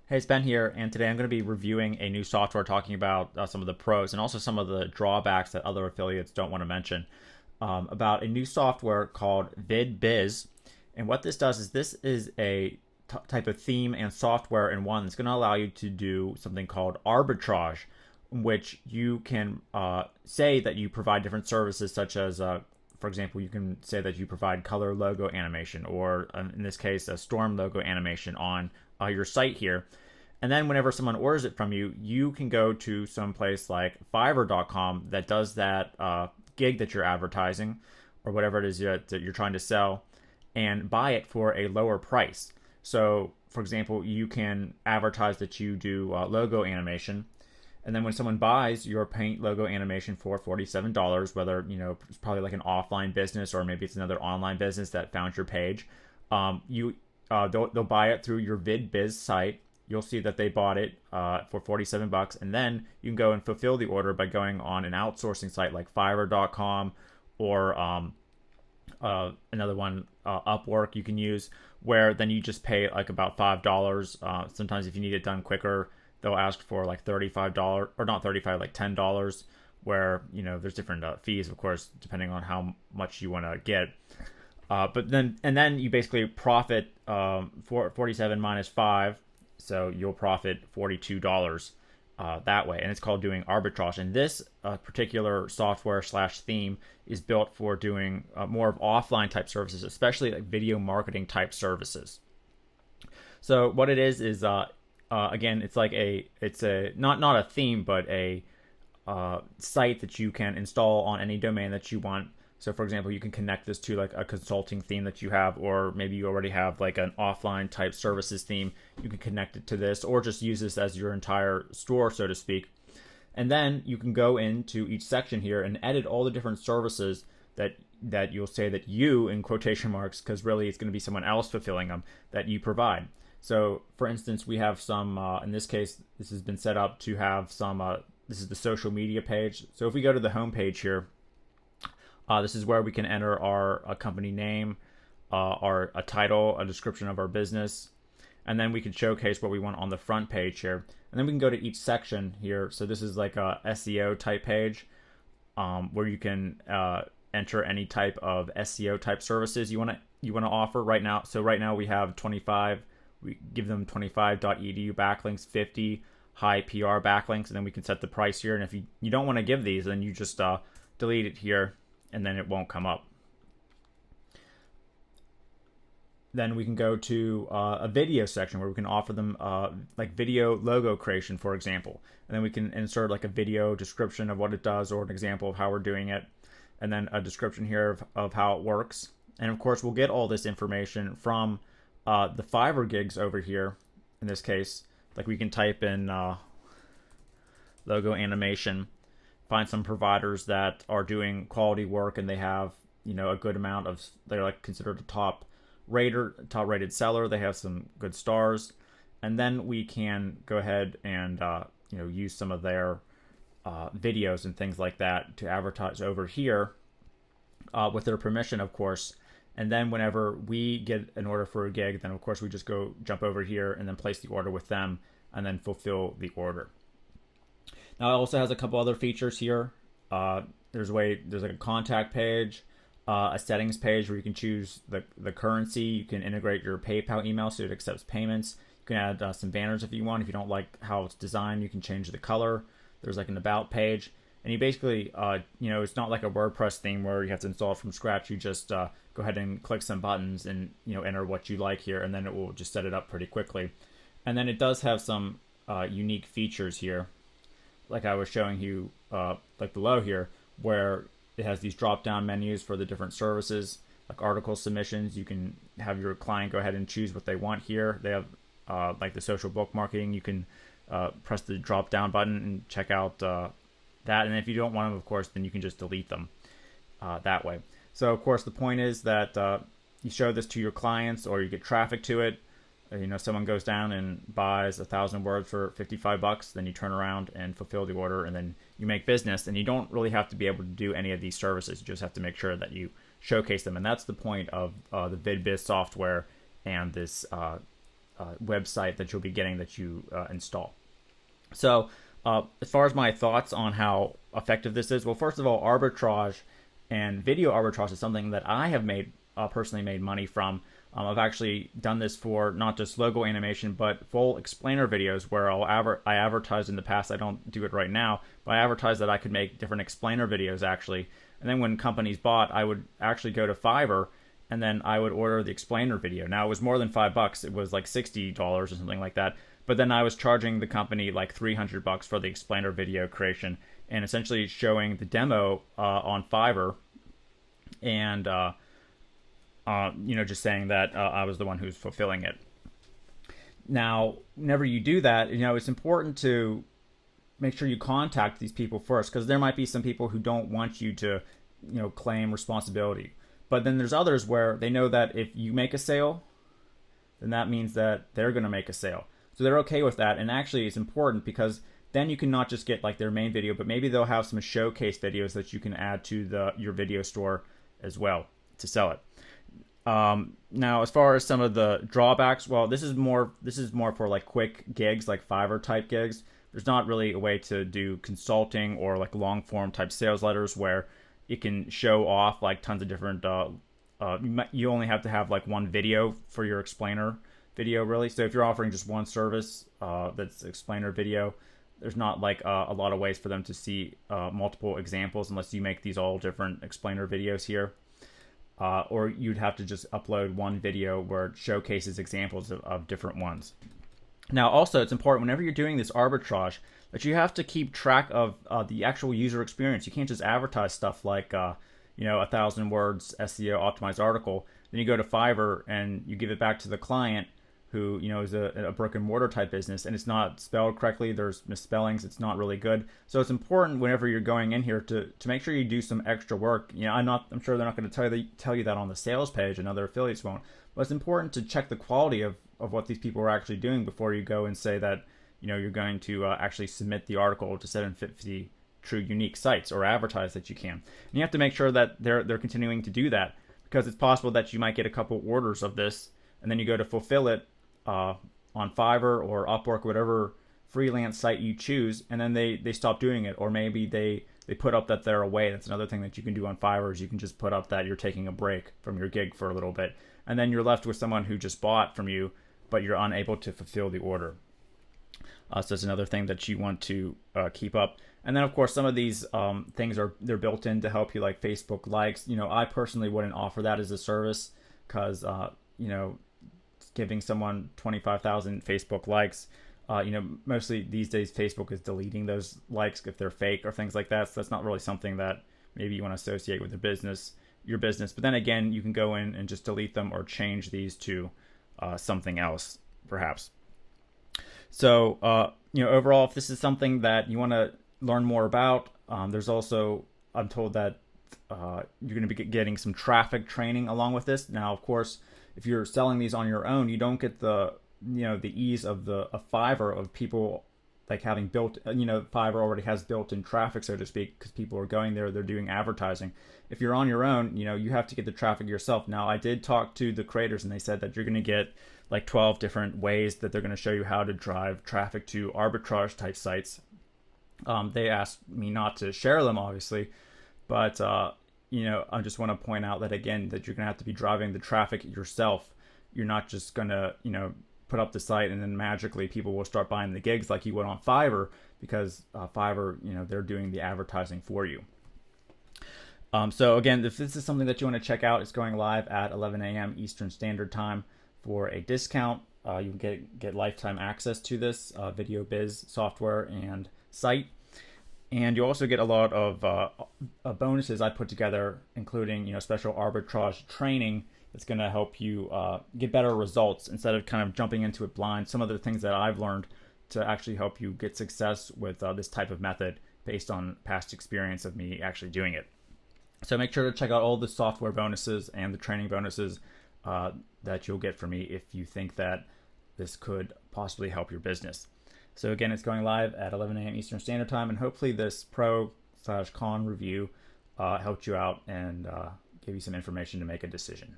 Hey, it's Ben here, and today I'm going to be reviewing a new software talking about some of the pros and also some of the drawbacks that other affiliates don't want to mention about a new software called VidBiz. And what this is a type of theme and software in one that's going to allow you to do something called arbitrage, in which you can say that you provide different services such as for example, you can say that you provide color logo animation, or in this case, a storm logo animation on your site here. And then whenever someone orders it from you, you can go to some place like Fiverr.com that does that gig that you're advertising or whatever it is that you're trying to sell and buy it for a lower price. So, for example, you can advertise that you do logo animation. And then when someone buys your paint logo animation for $47, whether it's probably like an offline business or maybe it's another online business that found your page, they'll buy it through your VidBiz site. You'll see that they bought it for $47, and then you can go and fulfill the order by going on an outsourcing site like Fiverr.com or another one, Upwork, you can use, where then you just pay like about $5. Sometimes if you need it done quicker, they'll ask for like $35, or not 35, like $10, where there's different fees, of course, depending on how much you want to get. But then you basically profit for 47 minus 5, so you'll profit $42 that way, and it's called doing arbitrage. And this particular software slash theme is built for doing more of offline type services, especially like video marketing type services. So what it is again, it's like it's a not a theme, but a site that you can install on any domain that you want. So for example, you can connect this to like a consulting theme that you have, or maybe you already have like an offline type services theme. You can connect it to this, or just use this as your entire store, so to speak. And then you can go into each section here and edit all the different services that you'll say that you, in quotation marks, because really it's going to be someone else fulfilling them, that you provide. So for instance, we have some, in this case, this has been set up to have some, this is the social media page. So if we go to the home page here, this is where we can enter our company name, a title, a description of our business, and then we can showcase what we want on the front page here. And then we can go to each section here. So this is like a SEO type page where you can enter any type of SEO type services you want to offer right now. So right now we have 25. We give them 25.edu backlinks, 50 high PR backlinks, and then we can set the price here. And if you don't want to give these, then you just delete it here, and then it won't come up. Then we can go to a video section where we can offer them like video logo creation, for example. And then we can insert like a video description of what it does, or an example of how we're doing it, and then a description here of how it works. And of course, we'll get all this information from the Fiverr gigs over here. In this case, like we can type in logo animation, find some providers that are doing quality work, and they have a good amount of, they're like considered a top rated seller. They have some good stars, and then we can go ahead and use some of their videos and things like that to advertise over here with their permission, of course. And then whenever we get an order for a gig, then of course we just jump over here and then place the order with them and then fulfill the order. Now it also has a couple other features here. There's like a contact page, a settings page where you can choose the currency. You can integrate your PayPal email so it accepts payments. You can add some banners if you want. If you don't like how it's designed, you can change the color. There's like an about page. And you basically, it's not like a WordPress theme where you have to install it from scratch. You just go ahead and click some buttons and enter what you like here, and then it will just set it up pretty quickly. And then it does have some unique features here, like I was showing you like below here, where it has these drop-down menus for the different services, like article submissions. You can have your client go ahead and choose what they want here. They have like the social bookmarking. You can press the drop-down button and check out that. And if you don't want them, of course, then you can just delete them that way. So, of course, the point is that you show this to your clients, or you get traffic to it. Someone goes down and buys 1,000 words for $55, then you turn around and fulfill the order, and then you make business. And you don't really have to be able to do any of these services. You just have to make sure that you showcase them. And that's the point of the VidBiz software and this website that you'll be getting that you install. So as far as my thoughts on how effective this is, well, first of all, arbitrage and video arbitrage is something that I have personally made money from. I've actually done this for not just logo animation, but full explainer videos where I advertised in the past. I don't do it right now, but I advertised that I could make different explainer videos actually. And then when companies bought, I would actually go to Fiverr and then I would order the explainer video. Now it was more than $5. It was like $60 or something like that. But then I was charging the company like $300 for the explainer video creation and essentially showing the demo on Fiverr and just saying that I was the one who's fulfilling it. Now, whenever you do that, it's important to make sure you contact these people first, because there might be some people who don't want you to, claim responsibility. But then there's others where they know that if you make a sale, then that means that they're going to make a sale. So they're okay with that. And actually it's important because then you can not just get like their main video, but maybe they'll have some showcase videos that you can add to your video store as well to sell it. Now, as far as some of the drawbacks, well, this is more for like quick gigs, like Fiverr type gigs. There's not really a way to do consulting or like long form type sales letters where you can show off like tons of different, you only have to have like one video for your explainer video really. So if you're offering just one service, that's explainer video, there's not like a lot of ways for them to see multiple examples unless you make these all different explainer videos here. Or you'd have to just upload one video where it showcases examples of different ones. Now, also, it's important whenever you're doing this arbitrage that you have to keep track of the actual user experience. You can't just advertise stuff like, 1,000 words SEO optimized article. Then you go to Fiverr and you give it back to the client who, is a brick and mortar type business, and it's not spelled correctly. There's misspellings. It's not really good. So it's important whenever you're going in here to make sure you do some extra work. I'm sure they're not going to tell you that on the sales page, and other affiliates won't. But it's important to check the quality of what these people are actually doing before you go and say that, you're going to actually submit the article to 750 true unique sites or advertise that you can. And you have to make sure that they're continuing to do that, because it's possible that you might get a couple orders of this and then you go to fulfill it on Fiverr or Upwork, whatever freelance site you choose, and then they stop doing it, or maybe they put up that they're away. That's another thing that you can do on Fiverr, is you can just put up that you're taking a break from your gig for a little bit, and then you're left with someone who just bought from you, but you're unable to fulfill the order. So that's another thing that you want to keep up. And then of course some of these things they're built in to help you, like Facebook likes. I personally wouldn't offer that as a service, because giving someone 25,000 Facebook likes, mostly these days Facebook is deleting those likes if they're fake or things like that. So that's not really something that maybe you want to associate with your business. But then again, you can go in and just delete them or change these to something else, perhaps. So, overall, if this is something that you want to learn more about, there's also, I'm told that you're going to be getting some traffic training along with this. Now, of course, if you're selling these on your own, you don't get the ease of Fiverr, of people like having built, Fiverr already has built-in traffic, so to speak, because people are going there, they're doing advertising. If you're on your own, you have to get the traffic yourself. Now, I did talk to the creators, and they said that you're going to get like 12 different ways that they're going to show you how to drive traffic to arbitrage type sites. They asked me not to share them, obviously, but I just want to point out that, again, that you're going to have to be driving the traffic yourself. You're not just going to, put up the site and then magically people will start buying the gigs like you would on Fiverr, because Fiverr, they're doing the advertising for you. So again, if this is something that you want to check out, it's going live at 11 a.m. Eastern Standard Time for a discount. You can get lifetime access to this VidBiz software and site. And you also get a lot of bonuses I put together, including special arbitrage training that's going to help you get better results instead of kind of jumping into it blind. Some of the things that I've learned to actually help you get success with this type of method based on past experience of me actually doing it. So make sure to check out all the software bonuses and the training bonuses that you'll get from me if you think that this could possibly help your business. So again, it's going live at 11 a.m. Eastern Standard Time, and hopefully this pro/con review helped you out and gave you some information to make a decision.